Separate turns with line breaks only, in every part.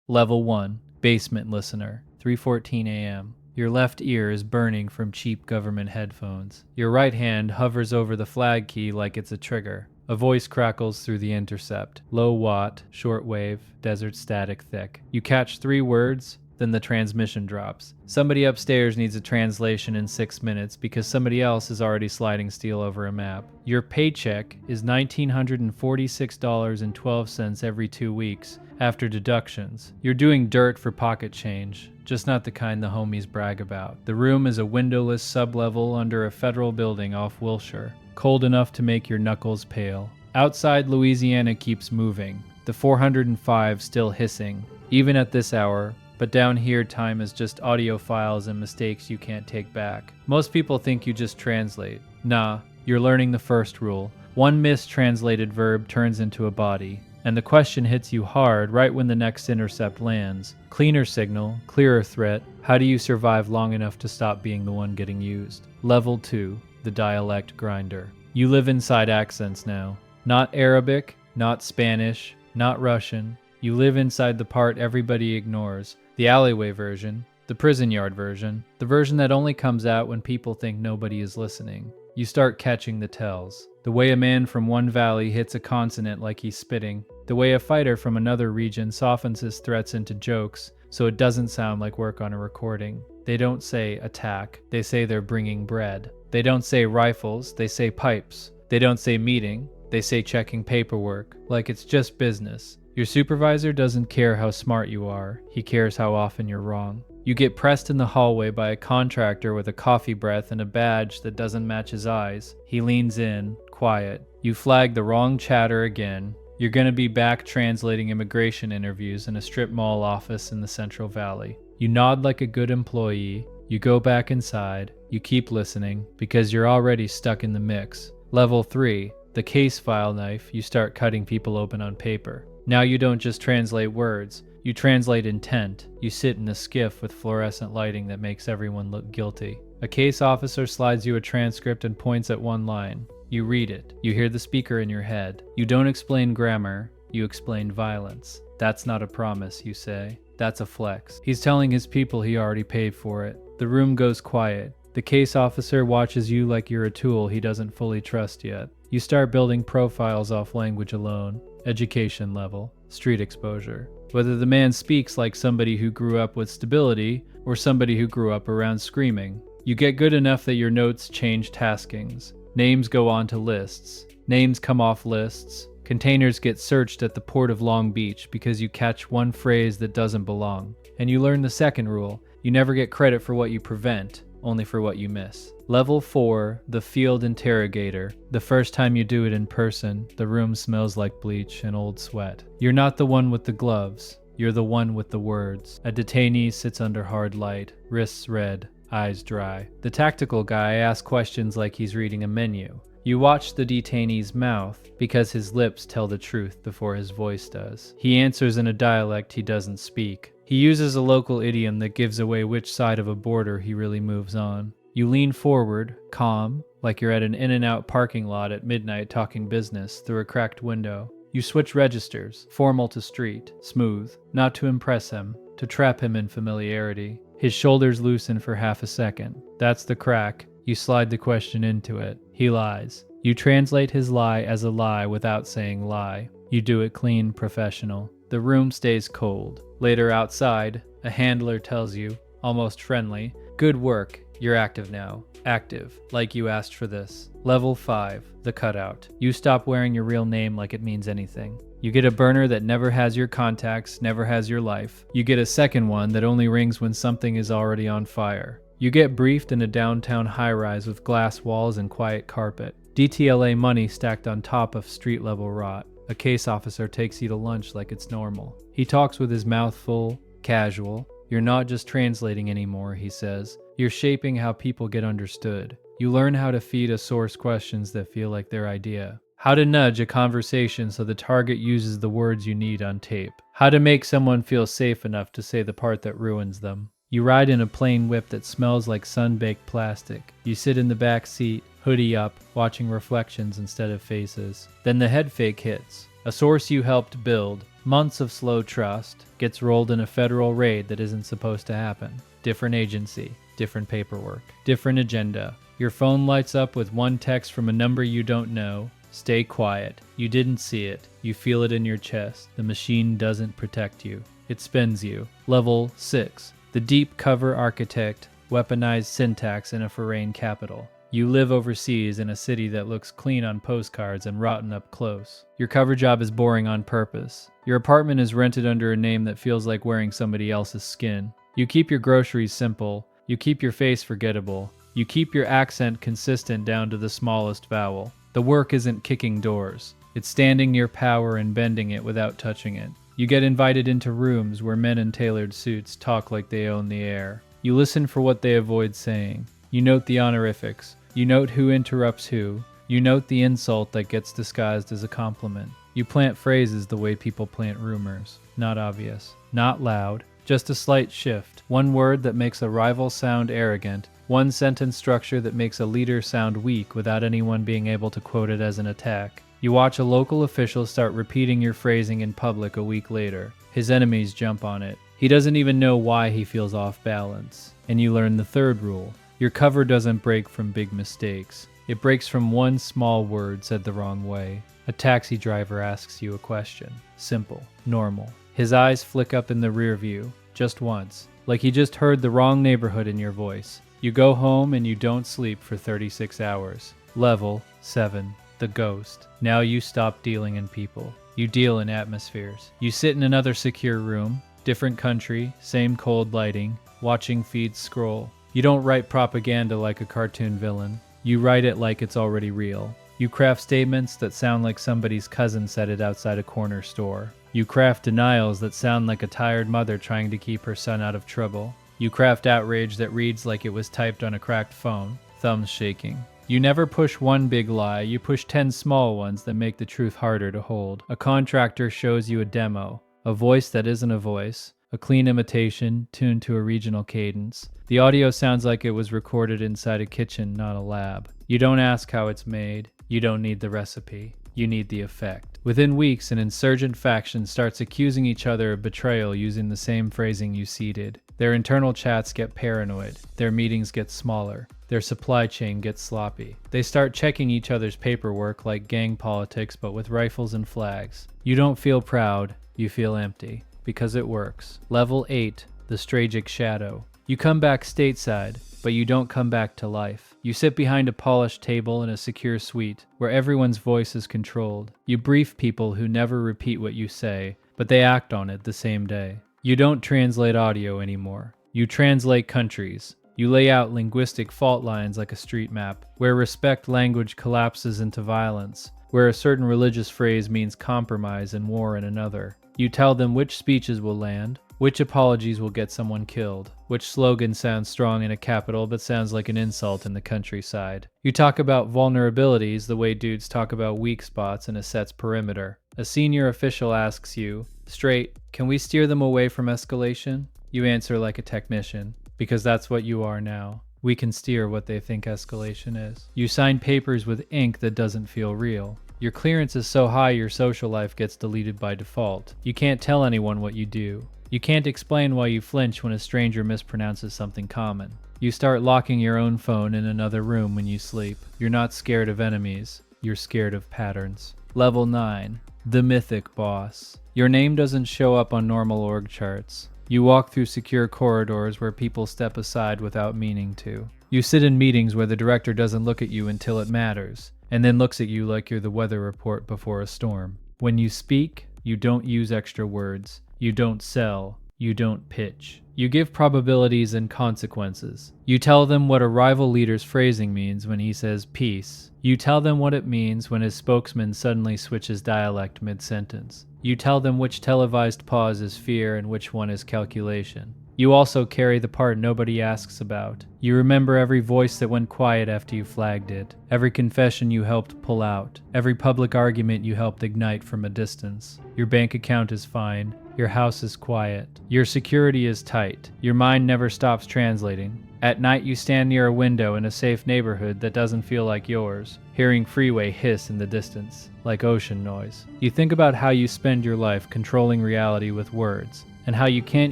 Level 1, Basement Listener, 3:14 a.m. Your left ear is burning from cheap government headphones. Your right hand hovers over the flag key like it's a trigger. A voice crackles through the intercept. Low watt, short wave, desert static thick. You catch 3 words, then the transmission drops. Somebody upstairs needs a translation in 6 minutes because somebody else is already sliding steel over a map. Your paycheck is $1,946.12 every 2 weeks after deductions. You're doing dirt for pocket change, just not the kind the homies brag about. The room is a windowless sublevel under a federal building off Wilshire, cold enough to make your knuckles pale. Outside, Louisiana keeps moving, the 405 still hissing, even at this hour. But down here, time is just audio files and mistakes you can't take back. Most people think you just translate. Nah, you're learning the first rule. One mistranslated verb turns into a body, and the question hits you hard right when the next intercept lands. Cleaner signal, clearer threat. How do you survive long enough to stop being the one getting used? Level 2, the dialect grinder. You live inside accents now. Not Arabic, not Spanish, not Russian. You live inside the part everybody ignores. The alleyway version, the prison yard version, the version that only comes out when people think nobody is listening. You start catching the tells. The way a man from one valley hits a consonant like he's spitting. The way a fighter from another region softens his threats into jokes so it doesn't sound like work on a recording. They don't say attack, they say they're bringing bread. They don't say rifles, they say pipes. They don't say meeting, they say checking paperwork, like it's just business. Your supervisor doesn't care how smart you are, he cares how often you're wrong. You get pressed in the hallway by a contractor with a coffee breath and a badge that doesn't match his eyes. He leans in, quiet. You flag the wrong chatter again. You're gonna be back translating immigration interviews in a strip mall office in the Central Valley. You nod like a good employee. You go back inside. You keep listening because you're already stuck in the mix. Level 3, the case file knife. You start cutting people open on paper. Now you don't just translate words, you translate intent. You sit in a skiff with fluorescent lighting that makes everyone look guilty. A case officer slides you a transcript and points at one line. You read it. You hear the speaker in your head. You don't explain grammar, you explain violence. That's not a promise, you say. That's a flex. He's telling his people he already paid for it. The room goes quiet. The case officer watches you like you're a tool he doesn't fully trust yet. You start building profiles off language alone. Education level, street exposure. Whether the man speaks like somebody who grew up with stability or somebody who grew up around screaming. You get good enough that your notes change taskings. Names go onto lists. Names come off lists. Containers get searched at the port of Long Beach because you catch one phrase that doesn't belong. And you learn the second rule. You never get credit for what you prevent, only for what you miss. Level 4, the field interrogator. The first time you do it in person, the room smells like bleach and old sweat. You're not the one with the gloves. You're the one with the words. A detainee sits under hard light, wrists red, eyes dry. The tactical guy asks questions like he's reading a menu. You watch the detainee's mouth because his lips tell the truth before his voice does. He answers in a dialect he doesn't speak. He uses a local idiom that gives away which side of a border he really moves on. You lean forward, calm, like you're at an In-N-Out parking lot at midnight talking business through a cracked window. You switch registers, formal to street, smooth, not to impress him, to trap him in familiarity. His shoulders loosen for half a second. That's the crack. You slide the question into it. He lies. You translate his lie as a lie without saying lie. You do it clean, professional. The room stays cold. Later outside, a handler tells you, almost friendly, "Good work. You're active now." Active, like you asked for this. Level 5, the cutout. You stop wearing your real name like it means anything. You get a burner that never has your contacts, never has your life. You get a second one that only rings when something is already on fire. You get briefed in a downtown high-rise with glass walls and quiet carpet. DTLA money stacked on top of street-level rot. A case officer takes you to lunch like it's normal. He talks with his mouth full, casual. You're not just translating anymore, he says. You're shaping how people get understood. You learn how to feed a source questions that feel like their idea. How to nudge a conversation so the target uses the words you need on tape. How to make someone feel safe enough to say the part that ruins them. You ride in a plain whip that smells like sun-baked plastic. You sit in the back seat, hoodie up, watching reflections instead of faces. Then the head fake hits. A source you helped build, Months of slow trust gets rolled in a federal raid that isn't supposed to happen. Different agency, different paperwork, different agenda. Your phone lights up with one text from a number you don't know. Stay quiet. You didn't see it. You feel it in your chest. The machine doesn't protect you. It spins you. Level 6. The deep cover architect, weaponized syntax in a foreign capital. You live overseas in a city that looks clean on postcards and rotten up close. Your cover job is boring on purpose. Your apartment is rented under a name that feels like wearing somebody else's skin. You keep your groceries simple. You keep your face forgettable. You keep your accent consistent down to the smallest vowel. The work isn't kicking doors. It's standing near power and bending it without touching it. You get invited into rooms where men in tailored suits talk like they own the air. You listen for what they avoid saying. You note the honorifics. You note who interrupts who. You note the insult that gets disguised as a compliment. You plant phrases the way people plant rumors. Not obvious. Not loud. Just a slight shift. One word that makes a rival sound arrogant. One sentence structure that makes a leader sound weak without anyone being able to quote it as an attack. You watch a local official start repeating your phrasing in public a week later. His enemies jump on it. He doesn't even know why he feels off balance. And you learn the third rule. Your cover doesn't break from big mistakes. It breaks from one small word said the wrong way. A taxi driver asks you a question. Simple. Normal. His eyes flick up in the rear view. Just once. Like he just heard the wrong neighborhood in your voice. You go home and you don't sleep for 36 hours. Level 7. The ghost. Now you stop dealing in people. You deal in atmospheres. You sit in another secure room. Different country. Same cold lighting. Watching feeds scroll. You don't write propaganda like a cartoon villain. You write it like it's already real. You craft statements that sound like somebody's cousin said it outside a corner store. You craft denials that sound like a tired mother trying to keep her son out of trouble. You craft outrage that reads like it was typed on a cracked phone, thumbs shaking. You never push one big lie, you push 10 small ones that make the truth harder to hold. A contractor shows you a demo, a voice that isn't a voice, a clean imitation tuned to a regional cadence. The audio sounds like it was recorded inside a kitchen, not a lab. You don't ask how it's made. You don't need the recipe. You need the effect. Within weeks, an insurgent faction starts accusing each other of betrayal using the same phrasing you seeded. Their internal chats get paranoid. Their meetings get smaller. Their supply chain gets sloppy. They start checking each other's paperwork like gang politics but with rifles and flags. You don't feel proud. You feel empty. Because it works. Level 8. The Stragic Shadow. You come back stateside, but you don't come back to life. You sit behind a polished table in a secure suite, where everyone's voice is controlled. You brief people who never repeat what you say, but they act on it the same day. You don't translate audio anymore. You translate countries. You lay out linguistic fault lines like a street map, where respect language collapses into violence, where a certain religious phrase means compromise and war in another. You tell them which speeches will land, which apologies will get someone killed, which slogan sounds strong in a capital but sounds like an insult in the countryside. You talk about vulnerabilities the way dudes talk about weak spots in a set's perimeter. A senior official asks you, straight, can we steer them away from escalation? You answer like a technician, because that's what you are now. We can steer what they think escalation is. You sign papers with ink that doesn't feel real. Your clearance is so high your social life gets deleted by default. You can't tell anyone what you do. You can't explain why you flinch when a stranger mispronounces something common. You start locking your own phone in another room when you sleep. You're not scared of enemies. You're scared of patterns. Level 9. The Mythic Boss. Your name doesn't show up on normal org charts. You walk through secure corridors where people step aside without meaning to. You sit in meetings where the director doesn't look at you until it matters, and then looks at you like you're the weather report before a storm. When you speak, you don't use extra words. You don't sell. You don't pitch. You give probabilities and consequences. You tell them what a rival leader's phrasing means when he says peace. You tell them what it means when his spokesman suddenly switches dialect mid-sentence. You tell them which televised pause is fear and which one is calculation. You also carry the part nobody asks about. You remember every voice that went quiet after you flagged it, every confession you helped pull out, every public argument you helped ignite from a distance. Your bank account is fine. Your house is quiet. Your security is tight. Your mind never stops translating. At night you stand near a window in a safe neighborhood that doesn't feel like yours. hearing freeway hiss in the distance, like ocean noise. You think about how you spend your life controlling reality with words, and how you can't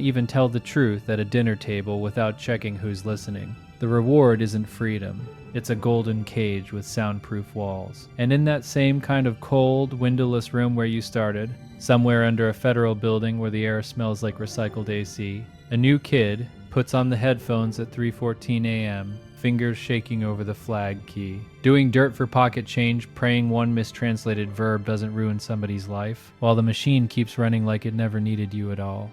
even tell the truth at a dinner table without checking who's listening. The reward isn't freedom. It's a golden cage with soundproof walls. And in that same kind of cold, windowless room where you started, somewhere under a federal building where the air smells like recycled AC, a new kid puts on the headphones at 3:14 a.m., fingers shaking over the flag key, doing dirt for pocket change, praying one mistranslated verb doesn't ruin somebody's life, while the machine keeps running like it never needed you at all.